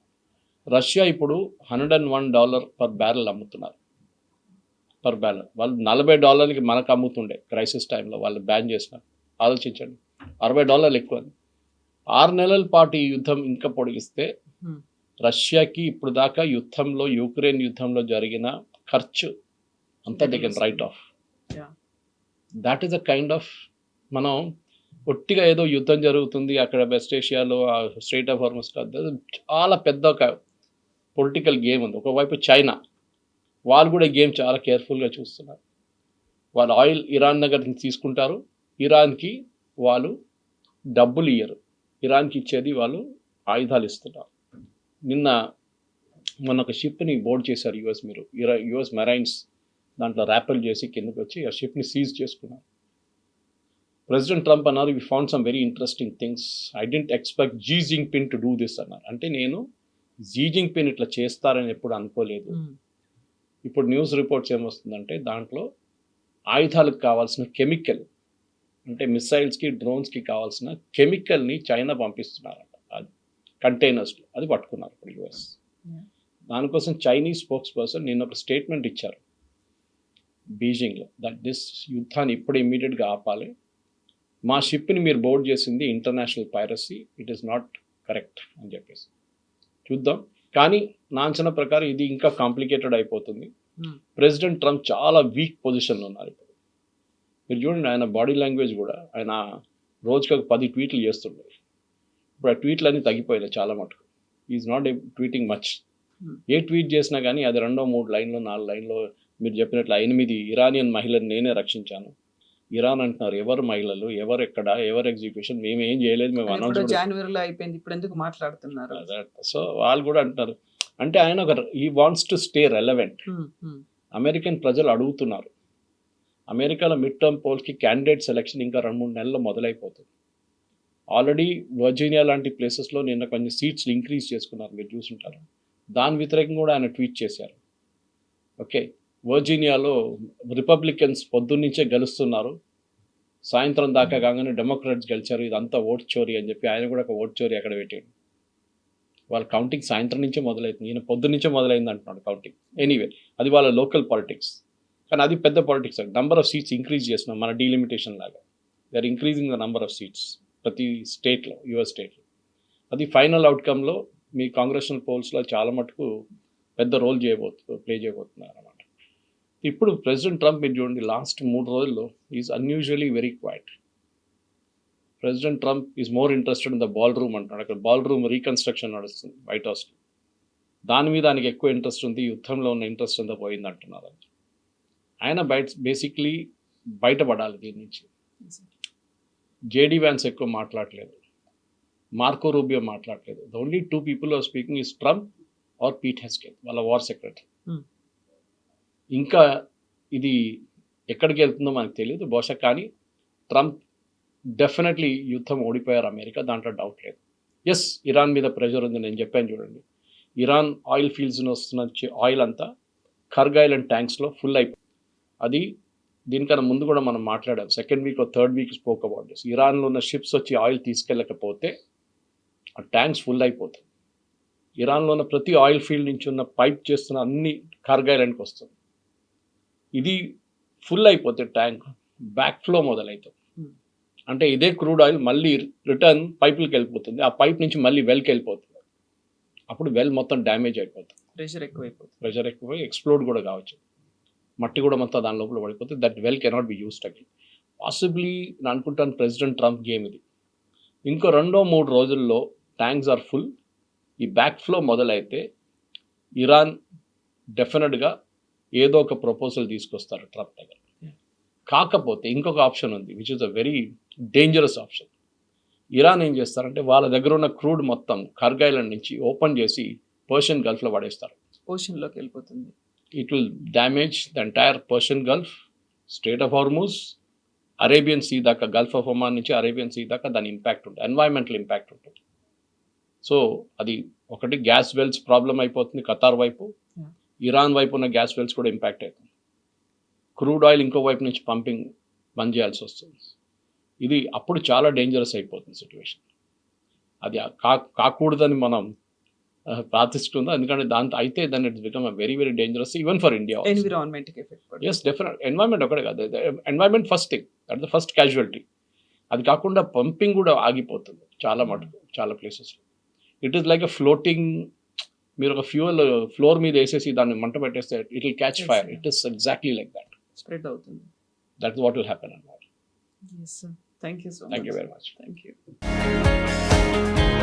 రష్యా ఇప్పుడు $101 పర్ బ్యారెల్ అమ్ముతున్నారు, పర్ బ్యారెల్. వాళ్ళు $40 మనకు అమ్ముతుండే క్రైసిస్ టైంలో, వాళ్ళు బ్యాన్ చేసినారు. ఆలోచించండి, $60 ఎక్కువ. 6 నెలల పాటు ఈ యుద్ధం ఇంకా పొడిగిస్తే రష్యాకి ఇప్పుడు దాకా యుద్ధంలో, యుక్రెయిన్ యుద్ధంలో జరిగిన ఖర్చు అంతా they can write of. That is a kind of, మనం ఒట్టిగా ఏదో యుద్ధం జరుగుతుంది అక్కడ వెస్ట్ ఏషియాలో స్ట్రెయిట్ ఆఫ్ హార్మస్ కాదు, చాలా పెద్ద ఒక పొలిటికల్ గేమ్ ఉంది. ఒకవైపు చైనా, వాళ్ళు కూడా గేమ్ చాలా కేర్ఫుల్గా చూస్తున్నారు. వాళ్ళు ఆయిల్ ఇరాన్ దగ్గర నుంచి తీసుకుంటారు, ఇరాన్కి వాళ్ళు డబ్బులు ఇయ్యరు, ఇరాన్కి ఇచ్చేది వాళ్ళు ఆయుధాలు ఇస్తున్నారు. మొన్న ఒక షిప్ని బోర్డ్ చేశారు యుఎస్, మీరు యుఎస్ మెరైన్స్ దాంట్లో ర్యాపెల్ చేసి కిందకి వచ్చి ఆ షిప్ని సీజ్ చేసుకున్నారు. ప్రెసిడెంట్ ట్రంప్ అన్నారు, we found some very interesting things, I didn't expect Xi Jinping to do this అన్నారు. అంటే నేను జీ జింగ్పిన్ ఇట్లా చేస్తారని ఎప్పుడు అనుకోలేదు. ఇప్పుడు న్యూస్ రిపోర్ట్స్ ఏమొస్తుందంటే దాంట్లో ఆయుధాలకు కావాల్సిన కెమికల్, అంటే మిసైల్స్కి, డ్రోన్స్కి కావాల్సిన కెమికల్ని చైనా పంపిస్తున్నారంట, అది కంటైనర్స్లో, అది పట్టుకున్నారు ఇప్పుడు యుఎస్. దానికోసం చైనీస్ స్పోక్స్ పర్సన్ నిన్న ఒక స్టేట్మెంట్ ఇచ్చారు బీజింగ్లో, దట్ దిస్ యుద్ధాన్ని ఇప్పుడు ఇమ్మీడియట్గా ఆపాలి, మా షిప్ని మీరు బోర్డ్ చేసింది international piracy, it is not correct అని చెప్పేసి. చూద్దాం, కానీ నా అంచనా ప్రకారం ఇది ఇంకా కాంప్లికేటెడ్ అయిపోతుంది. ప్రెసిడెంట్ ట్రంప్ చాలా వీక్ పొజిషన్లో ఉన్నారు ఇప్పుడు. మీరు చూడండి, ఆయన బాడీ లాంగ్వేజ్ కూడా, ఆయన రోజుకి ఒక 10 ట్వీట్లు చేస్తుండే, ఇప్పుడు ఆ ట్వీట్లు అన్నీ తగ్గిపోయినాయి చాలా మటుకు. Is not tweeting much. A tweet చేసినా కానీ అది 2-3 లైన్లో 4 లైన్లో, మీరు చెప్పినట్లు 8 ఇరానియన్ మహిళను నేనే రక్షించాను. ఇరాన్ అంటున్నారు, ఎవరు మహిళలు, ఎవరు ఎక్కడ, ఎవరు ఎగ్జిక్యూషన్, మేము ఏం చేయలేదు, మేము అనౌన్స్ జనవరిలో అయిపోయింది, ఇప్పుడు ఎందుకు మాట్లాడుతున్నారు. సో వాళ్ళు కూడా అంటున్నారు, అంటే ఆయన ఒక he wants to stay relevant. American ప్రజలు అడుగుతున్నారు. అమెరికాలో మిడ్ టర్మ్ పోల్స్కి క్యాండిడేట్ సెలెక్షన్ ఇంకా 2-3 నెలల్లో మొదలైపోతుంది. ఆల్రెడీ వర్జీనియా లాంటి ప్లేసెస్లో నిన్న కొన్ని సీట్స్ ఇంక్రీజ్ చేసుకున్నారు, మీరు చూసుంటారు. దాని వ్యతిరేకంగా కూడా ఆయన ట్వీట్ చేశారు. ఓకే, వర్జీనియాలో రిపబ్లికన్స్ పొద్దున్నుంచే గెలుస్తున్నారు, సాయంత్రం దాకా కాగానే డెమోక్రాట్స్ గెలిచారు, ఇదంతా ఓట్ చోరీ అని చెప్పి ఆయన కూడా ఒక ఓట్ చోరీ అక్కడ పెట్టాడు. వాళ్ళ కౌంటింగ్ సాయంత్రం నుంచే మొదలవుతుంది, ఈయన పొద్దున్నుంచే మొదలైంది అంటున్నాడు కౌంటింగ్. ఎనీవే, అది వాళ్ళ లోకల్ పాలిటిక్స్, కానీ అది పెద్ద politics. Number of seats increase చేస్తున్నాం, మన డీలిమిటేషన్ లాగా they are increasing the number of seats ప్రతి స్టేట్లో, యుఎస్ స్టేట్లో. అది ఫైనల్ అవుట్కమ్లో మీ కాంగ్రెషనల్ పోల్స్లో చాలా మటుకు పెద్ద రోల్ ప్లే చేయబోతున్నారు అన్నమాట. ఇప్పుడు ప్రెసిడెంట్ ట్రంప్ మీరు చూడండి, లాస్ట్ 3 రోజుల్లో is unusually very quiet. President Trump is more interested in the ball room అంటున్నాడు. అక్కడ బాల్ రూమ్ రీకన్స్ట్రక్షన్ నడుస్తుంది వైట్ హౌస్లో, దాని మీద ఆయనకి ఎక్కువ ఇంట్రెస్ట్ ఉంది, యుద్ధంలో ఉన్న ఇంట్రెస్ట్ అంతా పోయింది అంటున్నారు. ఆయన బేసిక్లీ బయటపడాలి దీని నుంచి. జేడీ వ్యాన్స్ ఎక్కువ మాట్లాడలేదు, మార్కో రూబియో మాట్లాడలేదు. The only 2 people are speaking is Trump or Pete హెస్కెల్, వాళ్ళ వార్ సెక్రటరీ. ఇంకా ఇది ఎక్కడికి వెళ్తుందో మనకు తెలియదు బహుశా, కానీ ట్రంప్ డెఫినెట్లీ యుద్ధం ఓడిపోయారు అమెరికా, దాంట్లో డౌట్ లేదు. ఎస్, ఇరాన్ మీద ప్రెషర్ ఉంది, నేను చెప్పాను చూడండి. ఇరాన్ ఆయిల్ ఫీల్డ్స్ వస్తున్న ఆయిల్ అంతా ఖర్గ్ ఐలాండ్ ట్యాంక్స్లో ఫుల్ అయిపోయింది. అది దీనికన్నా ముందు కూడా మనం మాట్లాడాం, second week third week spoke about this. ఇరాన్లో ఉన్న షిప్స్ వచ్చి ఆయిల్ తీసుకెళ్ళకపోతే ఆ ట్యాంక్స్ ఫుల్ అయిపోతాయి. ఇరాన్లో ఉన్న ప్రతి ఆయిల్ ఫీల్డ్ నుంచి ఉన్న పైప్ చేస్తున్న అన్ని ఖర్గ్ ఐలాండ్కి వస్తుంది. ఇది ఫుల్ అయిపోతే ట్యాంక్ బ్యాక్ ఫ్లో మొదలవుతుంది. అంటే ఇదే క్రూడ్ ఆయిల్ మళ్ళీ రిటర్న్ పైపులకి వెళ్ళిపోతుంది, ఆ పైప్ నుంచి మళ్ళీ వెల్కి వెళ్ళిపోతుంది. అప్పుడు వెల్ మొత్తం డ్యామేజ్ అయిపోతుంది, ప్రెషర్ ఎక్కువై ఎక్స్ప్లోడ్ కూడా కావచ్చు, మట్టి కూడా మొత్తం దాని లోపల పడిపోతుంది. That well cannot be used again. Possibly నేను అనుకుంటాను ప్రెసిడెంట్ ట్రంప్ గేమ్ ఇది. ఇంకో 2-3 రోజుల్లో ట్యాంక్స్ ఆర్ ఫుల్, ఈ బ్యాక్ ఫ్లో మొదలైతే ఇరాన్ డెఫినెట్గా ఏదో ఒక ప్రపోజల్ తీసుకొస్తారు ట్రంప్ దగ్గర. కాకపోతే ఇంకొక ఆప్షన్ ఉంది, which is a very dangerous option. Iran ఏం చేస్తారంటే వాళ్ళ దగ్గర ఉన్న క్రూడ్ మొత్తం ఖర్గ్ ఐలాండ్ నుంచి ఓపెన్ చేసి పర్షియన్ గల్ఫ్లో పడేస్తారు. ఓషన్లోకి వెళ్ళిపోతుంది. It will damage the entire Persian gulf, strait of Hormuz, Arabian sea దాకా, గల్ఫ్ ఆఫ్ ఒమాన్ నుంచి అరేబియన్ సీ దాకా దాని ఇంపాక్ట్ ఉంటుంది, ఎన్వైరన్మెంటల్ ఇంపాక్ట్ ఉంటుంది. సో అది ఒకటి గ్యాస్ వెల్స్ ప్రాబ్లం అయిపోతుంది ఖతార్ వైపు, ఇరాన్ వైపు ఉన్న గ్యాస్ వెల్స్ కూడా ఇంపాక్ట్ అవుతుంది. క్రూడ్ ఆయిల్ ఇంకో వైపు నుంచి పంపింగ్ బంద్ చేయాల్సి వస్తుంది. ఇది అప్పుడు చాలా డేంజరస్ అయిపోతుంది సిచ్యువేషన్. అది కాకూడదని మనం ప్రార్థిస్తుంది, ఎందుకంటే దాంతో అయితే దాన్ని it's become very very dangerous even for India. Yes definite, environment ఒకటే కాదు, environment first thing, that the first casualty. అది కాకుండా పంపింగ్ కూడా ఆగిపోతుంది చాలా మటుకు చాలా ప్లేసెస్లో. It is like a floating, మీరు ఒక ఫ్యూయల్ ఫ్లోర్ మీద వేసేసి దాన్ని మంట పెట్టేస్తే it will catch fire. It is exactly like that, spread అవుతుంది. That is what will happen అన్నమాట. Yes, sir. Thank you so much. Thank you very much. Thank you.